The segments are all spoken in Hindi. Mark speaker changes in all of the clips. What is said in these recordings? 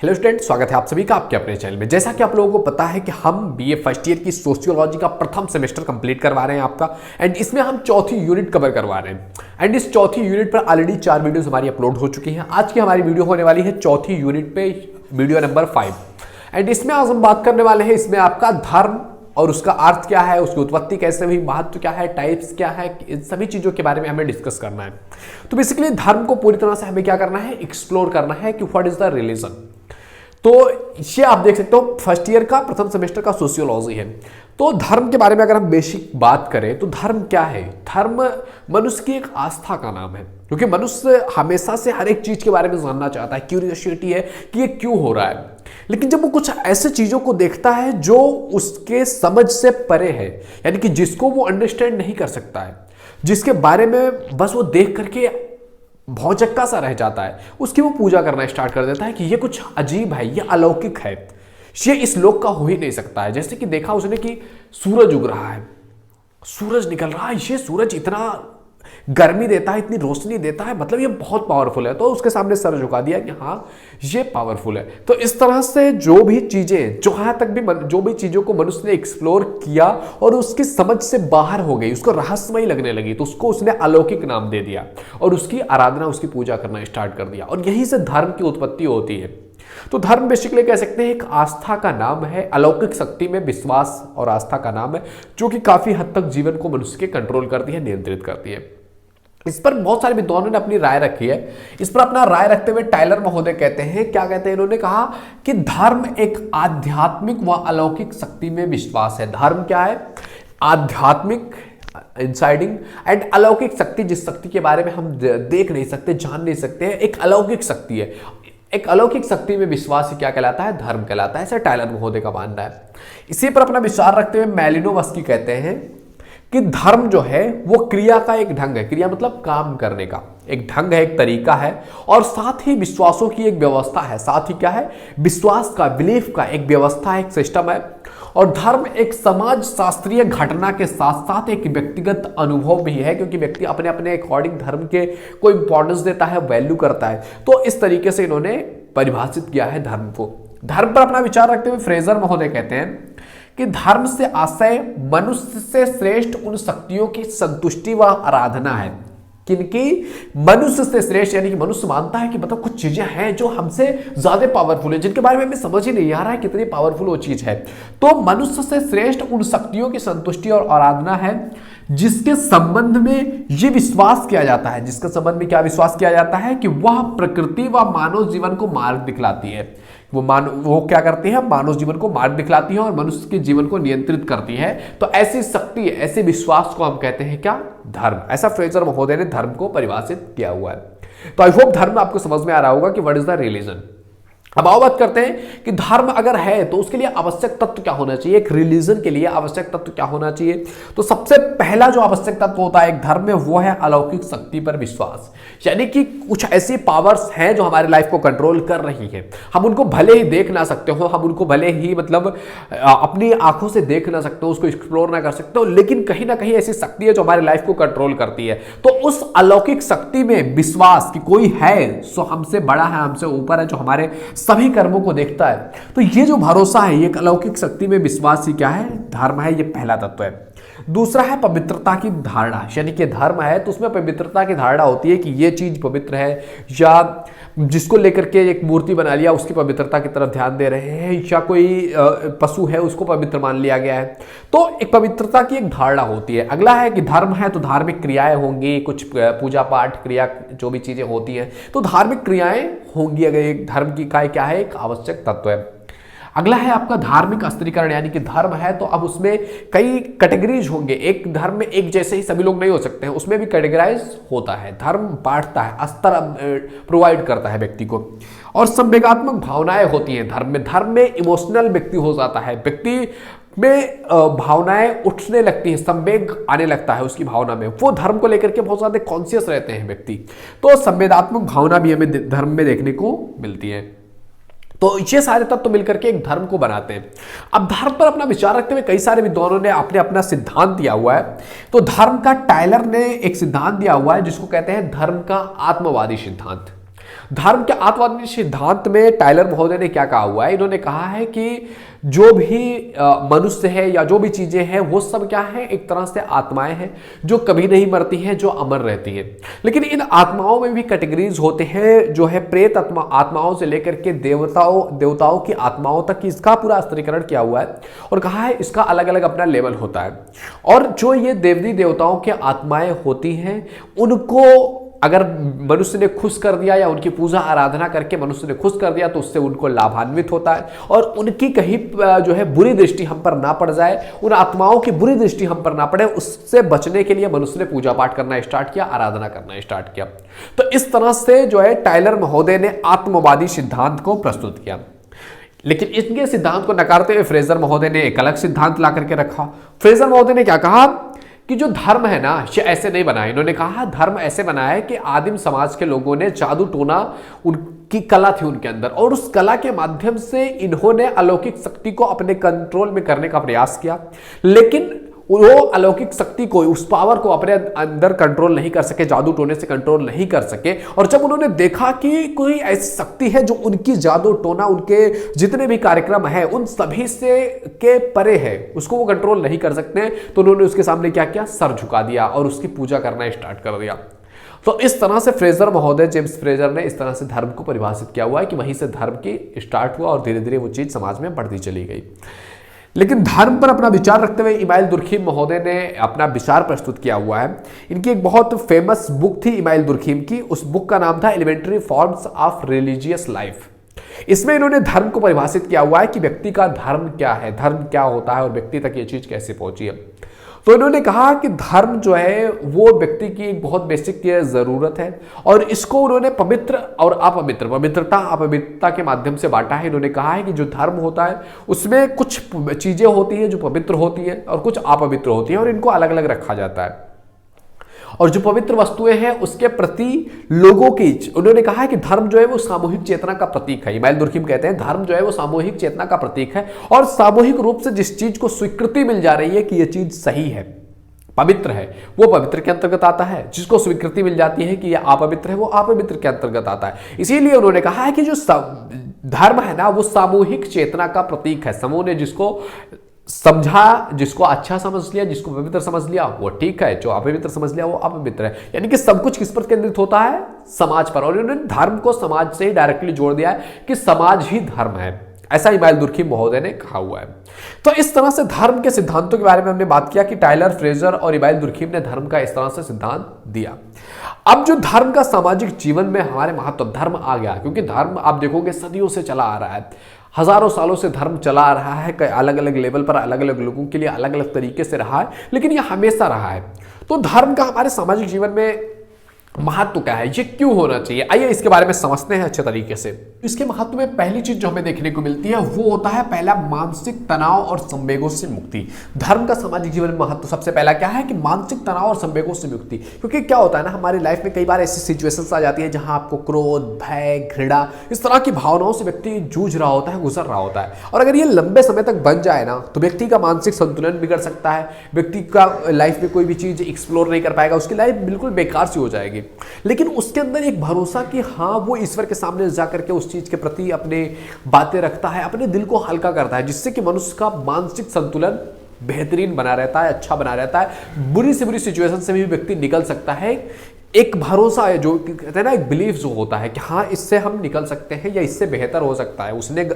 Speaker 1: हेलो स्टूडेंट, स्वागत है आप सभी का आपके अपने चैनल में। जैसा कि आप लोगों को पता है कि हम बीए फर्स्ट ईयर की सोशियोलॉजी का प्रथम सेमेस्टर कंप्लीट करवा रहे हैं आपका, एंड इसमें हम चौथी यूनिट कवर करवा रहे हैं। एंड इस चौथी यूनिट पर ऑलरेडी 4 वीडियोस हमारी अपलोड हो चुकी हैं। आज की हमारी वीडियो होने वाली है चौथी यूनिट पे, वीडियो नंबर 5। एंड इसमें आज हम बात करने वाले हैं इसमें आपका धर्म और उसका अर्थ क्या है, उसकी उत्पत्ति कैसे हुई, महत्व क्या है, टाइप्स क्या है, इन सभी चीजों के बारे में हमें डिस्कस करना है। तो बेसिकली धर्म को पूरी तरह से हमें क्या करना है, एक्सप्लोर करना है कि व्हाट इज द रिलीजन। तो ये आप देख सकते हो फर्स्ट ईयर का प्रथम सेमेस्टर का सोशियोलॉजी है। तो धर्म के बारे में अगर हम बेसिक बात करें तो धर्म क्या है? धर्म मनुष्य की एक आस्था का नाम है, क्योंकि मनुष्य हमेशा से हर एक चीज के बारे में जानना चाहता है। क्यूरियोसिटी है कि ये क्यों हो रहा है। लेकिन जब वो कुछ ऐसे चीजों को देखता है जो उसके समझ से परे है, यानी कि जिसको वो अंडरस्टैंड नहीं कर सकता है, जिसके बारे में बस वो देख करके भौचक्का सा रह जाता है, उसकी वो पूजा करना स्टार्ट कर देता है कि ये कुछ अजीब है, ये अलौकिक है, ये इस लोक का हो ही नहीं सकता है। जैसे कि देखा उसने कि सूरज उग रहा है, सूरज निकल रहा है, ये सूरज इतना गर्मी देता है, इतनी रोशनी देता है, मतलब ये बहुत पावरफुल है। तो उसके सामने सर झुका दिया कि हाँ ये पावरफुल है। तो इस तरह से जो भी चीजें, जहां तक भी जो भी चीजों को मनुष्य ने एक्सप्लोर किया और उसकी समझ से बाहर हो गई, उसको रहस्यमयी लगने लगी, तो उसको उसने अलौकिक नाम दे दिया और उसकी आराधना, उसकी पूजा करना स्टार्ट कर दिया। और यहीं से धर्म की उत्पत्ति होती है। तो धर्म बेसिकली कह सकते हैं एक आस्था का नाम है, अलौकिक शक्ति में विश्वास और आस्था का नाम है, जो कि काफी हद तक जीवन को मनुष्य के कंट्रोल करती है, नियंत्रित करती है। इस पर बहुत सारे विद्वानों ने अपनी राय रखी है। इस पर अपना राय रखते हुए टाइलर महोदय कहते हैं, क्या कहते हैं, इन्होंने कहा कि धर्म एक आध्यात्मिक व अलौकिक शक्ति में विश्वास है। धर्म क्या है? आध्यात्मिक, इंसाइडिंग एंड अलौकिक शक्ति, जिस शक्ति के बारे में हम देख नहीं सकते, जान नहीं सकते हैं, एक अलौकिक शक्ति है। एक अलौकिक शक्ति में विश्वास क्या कहलाता है? धर्म कहलाता है। ऐसा टाइलर महोदय का मानना है। इसी पर अपना विचार रखते हुए मैलिनोवस्की कहते हैं कि धर्म जो है वो क्रिया का एक ढंग है। क्रिया मतलब काम करने का एक ढंग है, एक तरीका है, और साथ ही विश्वासों की एक व्यवस्था है। साथ ही क्या है? विश्वास का, बिलीफ का एक व्यवस्था है, एक सिस्टम है। और धर्म एक समाज शास्त्रीय घटना के साथ साथ एक व्यक्तिगत अनुभव भी है, क्योंकि व्यक्ति अपने अपने अकॉर्डिंग धर्म के को इंपॉर्टेंस देता है, वैल्यू करता है। तो इस तरीके से इन्होंने परिभाषित किया है धर्म को। धर्म पर अपना विचार रखते हुए फ्रेजर महोदय कहते हैं कि धर्म से आशय मनुष्य से श्रेष्ठ उन शक्तियों की संतुष्टि व आराधना है। किनकी? मनुष्य से श्रेष्ठ, यानी कि मनुष्य मानता है कि मतलब कुछ चीजें हैं जो हमसे ज्यादा पावरफुल है, जिनके बारे में हमें समझ ही नहीं आ रहा है कितनी पावरफुल वो चीज है। तो मनुष्य से श्रेष्ठ उन शक्तियों की संतुष्टि और आराधना है जिसके संबंध में ये विश्वास किया जाता है। जिसके संबंध में क्या विश्वास किया जाता है? कि वह प्रकृति व मानव जीवन को मार्ग दिखलाती है। वो क्या करती है? मानव जीवन को मार्ग दिखलाती है और मनुष्य के जीवन को नियंत्रित करती है। तो ऐसी शक्ति, ऐसे विश्वास को हम कहते हैं क्या? धर्म। ऐसा फ्रेजर महोदय ने धर्म को परिभाषित किया हुआ है। तो आई होप धर्म आपको समझ में आ रहा होगा कि व्हाट इज द रिलीजन। अब आओ बात करते हैं कि धर्म अगर है तो उसके लिए आवश्यक तत्व क्या होना चाहिए, एक रिलीजन के लिए आवश्यक तत्व क्या होना चाहिए। तो सबसे पहला जो आवश्यक तत्व होता है एक धर्म में, वो है अलौकिक शक्ति पर विश्वास। यानी कि कुछ ऐसी पावर्स हैं जो हमारी लाइफ को कंट्रोल कर रही हैं। हम उनको भले ही देख ना सकते हो, हम उनको भले ही मतलब अपनी आंखों से देख ना सकते हो, उसको एक्सप्लोर ना कर सकते हो, लेकिन कहीं ना कहीं ऐसी शक्ति है जो हमारी लाइफ को कंट्रोल करती है। तो उस अलौकिक शक्ति में विश्वास कि कोई है सो हमसे बड़ा है, हमसे ऊपर है, जो हमारे सभी कर्मों को देखता है, तो ये जो भरोसा है, ये अलौकिक शक्ति में विश्वास ही क्या है? धर्म है। ये पहला तत्व है। दूसरा है पवित्रता की धारणा, यानी कि धर्म है तो उसमें पवित्रता की धारणा होती है कि ये चीज पवित्र है, या जिसको लेकर के एक मूर्ति बना लिया उसकी पवित्रता की तरफ ध्यान दे रहे हैं, या कोई पशु है उसको पवित्र मान लिया गया है। तो एक पवित्रता की एक धारणा होती है। अगला है कि धर्म है तो धार्मिक क्रियाएं होंगी, कुछ पूजा पाठ क्रिया जो भी चीजें होती हैं तो धार्मिक क्रियाएं होंगी। अगर एक धर्म की काय क्या है? एक आवश्यक तत्व है। अगला है आपका धार्मिक स्त्रीकरण, यानी कि धर्म है तो अब उसमें कई कैटेगरीज होंगे। एक धर्म में एक जैसे ही सभी लोग नहीं हो सकते हैं, उसमें भी कैटेगराइज होता है। धर्म बांटता है, स्तर प्रोवाइड करता है व्यक्ति को। और संवेगात्मक भावनाएं होती हैं धर्म में। धर्म में इमोशनल व्यक्ति हो जाता है, व्यक्ति में भावनाएं उठने लगती हैं, संवेग आने लगता है उसकी भावना में, वो धर्म को लेकर के बहुत ज्यादा कॉन्शियस रहते हैं व्यक्ति। तो संवेदात्मक भावना भी हमें धर्म में देखने को मिलती है। तो ये सारे तत्व तो मिलकर के एक धर्म को बनाते हैं। अब धर्म पर अपना विचार रखते हुए कई सारे विद्वानों ने अपने अपना सिद्धांत दिया हुआ है। तो धर्म का टाइलर ने एक सिद्धांत दिया हुआ है जिसको कहते हैं धर्म का आत्मवादी सिद्धांत। धर्म के आत्मवादी सिद्धांत में टाइलर महोदय ने क्या कहा हुआ है, इन्होंने कहा है कि जो भी मनुष्य है या जो भी चीजें हैं वो सब क्या है, एक तरह से आत्माएं हैं जो कभी नहीं मरती हैं, जो अमर रहती हैं। लेकिन इन आत्माओं में भी कैटेगरीज होते हैं, जो है प्रेत आत्माओं से लेकर के देवताओं की आत्माओं तक, इसका पूरा स्तरीकरण किया हुआ है और कहा है इसका अलग अलग अपना लेवल होता है। और जो ये देवी देवताओं की आत्माएं होती हैं उनको अगर मनुष्य ने खुश कर दिया या उनकी पूजा आराधना करके मनुष्य ने खुश कर दिया तो उससे उनको लाभान्वित होता है, और उनकी कहीं जो है बुरी दृष्टि हम पर ना पड़ जाए, उन आत्माओं की बुरी दृष्टि हम पर ना पड़े, उससे बचने के लिए मनुष्य ने पूजा पाठ करना स्टार्ट किया, आराधना करना स्टार्ट किया। तो इस तरह से जो है टाइलर महोदय ने आत्मवादी सिद्धांत को प्रस्तुत किया। लेकिन इनके सिद्धांत को नकारते हुए फ्रेजर महोदय ने एक अलग सिद्धांत ला करके रखा। फ्रेजर महोदय ने क्या कहा कि जो धर्म है ना, ये ऐसे नहीं बना है। इन्होंने कहा धर्म ऐसे बना है कि आदिम समाज के लोगों ने जादू टोना, उनकी कला थी उनके अंदर, और उस कला के माध्यम से इन्होंने अलौकिक शक्ति को अपने कंट्रोल में करने का प्रयास किया, लेकिन वो अलौकिक शक्ति को, उस पावर को अपने अंदर कंट्रोल नहीं कर सके, जादू टोने से कंट्रोल नहीं कर सके। और जब उन्होंने देखा कि कोई ऐसी शक्ति है जो उनकी जादू टोना, उनके जितने भी कार्यक्रम है उन सभी से के परे है, उसको वो कंट्रोल नहीं कर सकते, तो उन्होंने उसके सामने क्या किया, सर झुका दिया और उसकी पूजा करना स्टार्ट कर दिया। तो इस तरह से फ्रेजर महोदय, जेम्स फ्रेजर ने इस तरह से धर्म को परिभाषित किया हुआ है कि वहीं से धर्म की स्टार्ट हुआ और धीरे धीरे वो चीज समाज में बढ़ती चली गई। लेकिन धर्म पर अपना विचार रखते हुए इमाइल दुर्खीम महोदय ने अपना विचार प्रस्तुत किया हुआ है। इनकी एक बहुत फेमस बुक थी इमाइल दुर्खीम की, उस बुक का नाम था elementary forms of religious life. इसमें इन्होंने धर्म को परिभाषित किया हुआ है कि व्यक्ति का धर्म क्या है, धर्म क्या होता है और व्यक्ति तक ये चीज कैसे पहुंची है। तो इन्होंने कहा कि धर्म जो है वो व्यक्ति की एक बहुत बेसिक जरूरत है, और इसको उन्होंने पवित्र और अपवित्र, पवित्रता अपवित्रता के माध्यम से बांटा है। इन्होंने कहा है कि जो धर्म होता है उसमें कुछ चीजें होती है जो पवित्र होती है और कुछ अपवित्र होती है, और इनको अलग अलग रखा जाता है। और जो पवित्र वस्तुएं हैं उसके प्रति लोगों की, उन्होंने कहा है कि धर्म जो है वो सामूहिक चेतना का प्रतीक है। इमाइल दुर्खीम कहते हैं धर्म जो है वो सामूहिक चेतना का प्रतीक है, और सामूहिक रूप से जिस चीज को स्वीकृति मिल जा रही है कि यह चीज सही है, पवित्र है, वो पवित्र के अंतर्गत आता है। जिसको स्वीकृति मिल जाती है कि यह अपवित्र है, वो अपवित्र के अंतर्गत आता है। इसीलिए उन्होंने कहा है कि जो धर्म है ना वो सामूहिक चेतना का प्रतीक है। समूह ने जिसको समझा, जिसको अच्छा समझ लिया, जिसको पवित्र समझ लिया वो ठीक है, जो अपवित्र समझ लिया वो अपवित्र है। यानी कि सब कुछ किस पर केंद्रित होता है, समाज पर। और इन्होंने धर्म को समाज से ही डायरेक्टली जोड़ दिया है कि समाज ही धर्म है, ऐसा इमाइल दुर्खीम महोदय ने कहा हुआ है। तो इस तरह से धर्म के सिद्धांतों के बारे में हमने बात किया कि टाइलर, फ्रेजर और इमाइल दुर्खीम ने धर्म का इस तरह से सिद्धांत दिया। अब जो धर्म का सामाजिक जीवन में हमारे महत्व, धर्म आ गया, क्योंकि धर्म आप देखोगे सदियों से चला आ रहा है, हजारों सालों से धर्म चला आ रहा है, अलग अलग लेवल पर अलग अलग लोगों के लिए अलग अलग तरीके से रहा है, लेकिन यह हमेशा रहा है। तो धर्म का हमारे सामाजिक जीवन में महत्व क्या है, ये क्यों होना चाहिए, आइए इसके बारे में समझते हैं अच्छे तरीके से। इसके महत्व में पहली चीज जो हमें देखने को मिलती है वो होता है पहला, मानसिक तनाव और संवेगों से मुक्ति। धर्म का सामाजिक जीवन में महत्व सबसे पहला क्या है कि मानसिक तनाव और संवेगों से मुक्ति। क्योंकि क्या होता है ना, हमारी लाइफ में कई बार ऐसी सिचुएशंस आ जाती है जहां आपको क्रोध, भय, घृणा, इस तरह की भावनाओं से व्यक्ति जूझ रहा होता है, गुजर रहा होता है, और अगर ये लंबे समय तक बन जाए ना तो व्यक्ति का मानसिक संतुलन बिगड़ सकता है, व्यक्ति का लाइफ में कोई भी चीज एक्सप्लोर नहीं कर पाएगा, उसकी लाइफ बिल्कुल बेकार सी हो जाएगी। लेकिन उसके अंदर एक भरोसा कि हाँ वो ईश्वर के सामने जाकर के उस चीज के प्रति अपने बातें रखता है, अपने दिल को हल्का करता है, जिससे कि मनुष्य का मानसिक संतुलन बेहतरीन बना रहता है, अच्छा बना रहता है, बुरी से बुरी सिचुएशन से भी व्यक्ति निकल सकता है। एक भरोसा है, जो कहते हैं ना, एक बिलीफ जो होता है कि हाँ इससे हम निकल सकते हैं या इससे बेहतर हो सकता है, उसने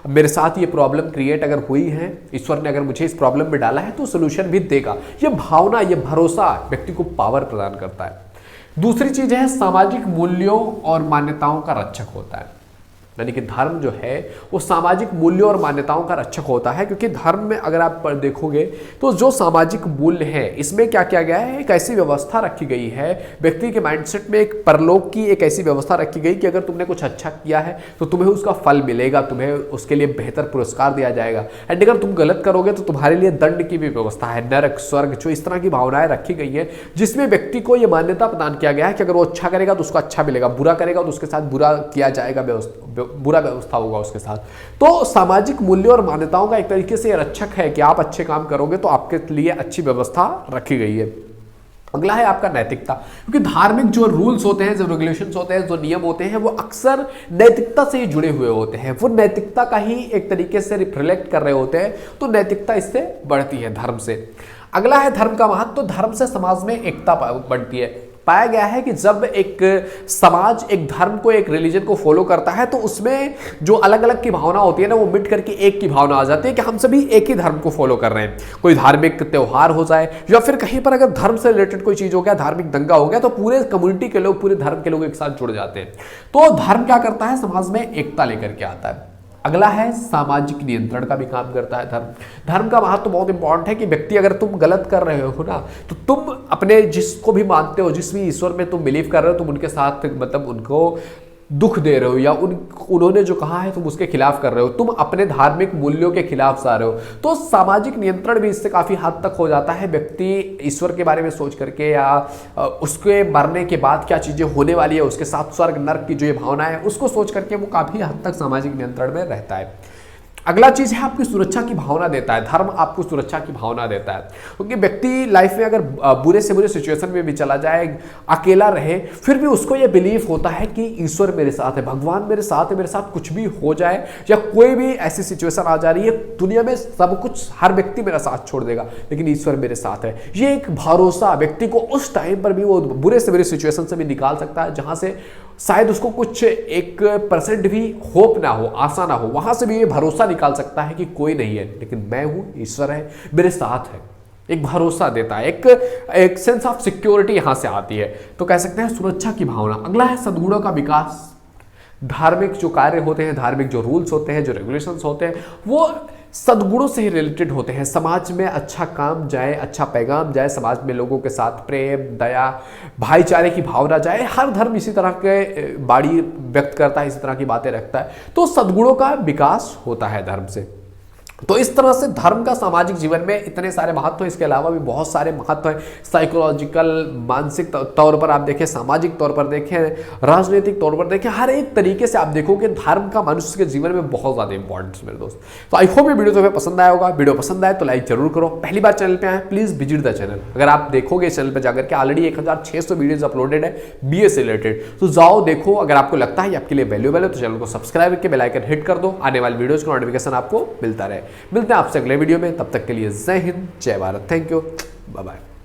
Speaker 1: मेरे साथ ये प्रॉब्लम क्रिएट अगर हुई है, ईश्वर ने अगर मुझे इस प्रॉब्लम में डाला है तो सोल्यूशन भी देगा। ये भावना, ये भरोसा व्यक्ति को पावर प्रदान करता है। दूसरी चीज है सामाजिक मूल्यों और मान्यताओं का रक्षक होता है। यानी कि धर्म जो है वो सामाजिक मूल्यों और मान्यताओं का रक्षक होता है, क्योंकि धर्म में अगर आप देखोगे तो जो सामाजिक मूल्य है इसमें क्या किया गया है, एक ऐसी व्यवस्था रखी गई है, व्यक्ति के माइंडसेट में एक परलोक की एक ऐसी व्यवस्था रखी गई कि अगर तुमने कुछ अच्छा किया है तो तुम्हें उसका फल मिलेगा, तुम्हें उसके लिए बेहतर पुरस्कार दिया जाएगा, एंड अगर तुम गलत करोगे तो तुम्हारे लिए दंड की भी व्यवस्था है, नरक, स्वर्ग, जो इस तरह की भावनाएं रखी गई है, जिसमें व्यक्ति को यह मान्यता प्रदान किया गया है कि अगर वो अच्छा करेगा तो उसको अच्छा मिलेगा, बुरा करेगा तो उसके साथ बुरा किया जाएगा, बुरा व्यवस्था होगा उसके साथ। तो सामाजिक मूल्यों और मान्यताओं का एक तरीके से रक्षक है कि आप अच्छे काम करोगे तो आपके लिए अच्छी व्यवस्था रखी गई है। अगला है आपका नैतिकता, क्योंकि धार्मिक जो रूल्स होते हैं, जो रेगुलेशंस होते हैं, जो नियम होते हैं, वो अक्सर नैतिकता से ही जुड़े हुए होते हैं, वो नैतिकता का ही एक तरीके से रिफ्लेक्ट कर रहे होते हैं, तो नैतिकता इससे बढ़ती है धर्म से। अगला है धर्म का महत्व। तो धर्म से समाज में एकता बढ़ती है। पाया गया है कि जब एक समाज एक धर्म को, एक रिलीजन को फॉलो करता है, तो उसमें जो अलग अलग की भावना होती है ना, वो मिट करके एक की भावना आ जाती है कि हम सभी एक ही धर्म को फॉलो कर रहे हैं। कोई धार्मिक त्योहार हो जाए या फिर कहीं पर अगर धर्म से रिलेटेड कोई चीज हो गया, धार्मिक दंगा हो गया, तो पूरे कम्युनिटी के लोग, पूरे धर्म के लोग एक साथ जुड़ जाते हैं। तो धर्म क्या करता है, समाज में एकता लेकर के आता है। अगला है सामाजिक नियंत्रण का भी काम करता है धर्म। धर्म का महत्व तो बहुत इंपॉर्टेंट है कि व्यक्ति अगर तुम गलत कर रहे हो ना, तो तुम अपने जिसको भी मानते हो, जिस भी ईश्वर में तुम बिलीव कर रहे हो, तुम उनके साथ मतलब उनको दुख दे रहे हो या उन्होंने जो कहा है तुम उसके खिलाफ कर रहे हो, तुम अपने धार्मिक मूल्यों के खिलाफ जा रहे हो। तो सामाजिक नियंत्रण भी इससे काफी हद तक हो जाता है। व्यक्ति ईश्वर के बारे में सोच करके या उसके मरने के बाद क्या चीजें होने वाली है, उसके साथ स्वर्ग नर्क की जो ये भावना है, उसको सोच करके वो काफी हद तक सामाजिक नियंत्रण में रहता है। अगला चीज है आपकी सुरक्षा की भावना देता है। धर्म आपको सुरक्षा की भावना देता है, क्योंकि व्यक्ति लाइफ में अगर बुरे से बुरे सिचुएशन में भी चला जाए, अकेला रहे, फिर भी उसको ये बिलीफ होता है कि ईश्वर मेरे साथ है, भगवान मेरे साथ है, मेरे साथ कुछ भी हो जाए या कोई भी ऐसी सिचुएशन आ जा रही है, दुनिया में सब कुछ, हर व्यक्ति मेरा साथ छोड़ देगा, लेकिन ईश्वर मेरे साथ है। ये एक भरोसा व्यक्ति को उस टाइम पर भी वो बुरे से बुरे सिचुएशन से भी निकाल सकता है, जहां से शायद उसको कुछ 1% भी होप ना हो, आशा ना हो, वहां से भी ये भरोसा निकाल सकता है कि कोई नहीं है, लेकिन मैं हूं, ईश्वर है, मेरे साथ है। एक भरोसा देता है, एक सेंस ऑफ सिक्योरिटी यहां से आती है। तो कह सकते हैं सुरक्षा की भावना। अगला है सद्गुणों का विकास। धार्मिक जो कार्य होते हैं, धार्मिक जो रूल्स होते हैं, जो रेगुलेशंस होते हैं, वो सद्गुणों से ही रिलेटेड होते हैं। समाज में अच्छा काम जाए, अच्छा पैगाम जाए, समाज में लोगों के साथ प्रेम, दया, भाईचारे की भावना जाए। हर धर्म इसी तरह के बाणी व्यक्त करता है, इसी तरह की बातें रखता है। तो सद्गुणों का विकास होता है धर्म से। तो इस तरह से धर्म का सामाजिक जीवन में इतने सारे महत्व हैं। इसके अलावा भी बहुत सारे महत्व हैं, साइकोलॉजिकल, मानसिक तौर पर आप देखें, सामाजिक तौर पर देखें, राजनीतिक तौर पर देखें, हर एक तरीके से आप देखोगे धर्म का मनुष्य के जीवन में बहुत ज़्यादा इंपॉर्टेंस मेरे दोस्त। तो आई होप ये वीडियो तुम्हें पसंद आया होगा। वीडियो पसंद आए तो लाइक जरूर करो। पहली बार चैनल पर आए प्लीज़ विजिट द चैनल। अगर आप देखोगे चैनल पर जाकर के ऑलरेडी 1600 वीडियोज अपलोडेड है BA से रिलेटेड, तो जाओ देखो। अगर आपको लगता है आपके लिए वैल्यूएबल है तो चैनल को सब्सक्राइब करके बेल आइकन हिट कर दो, आने वाली वीडियोज का नोटिफिकेशन आपको मिलता रहे। मिलते हैं आपसे अगले वीडियो में, तब तक के लिए जय हिंद, जय Bharat, thank you, bye bye.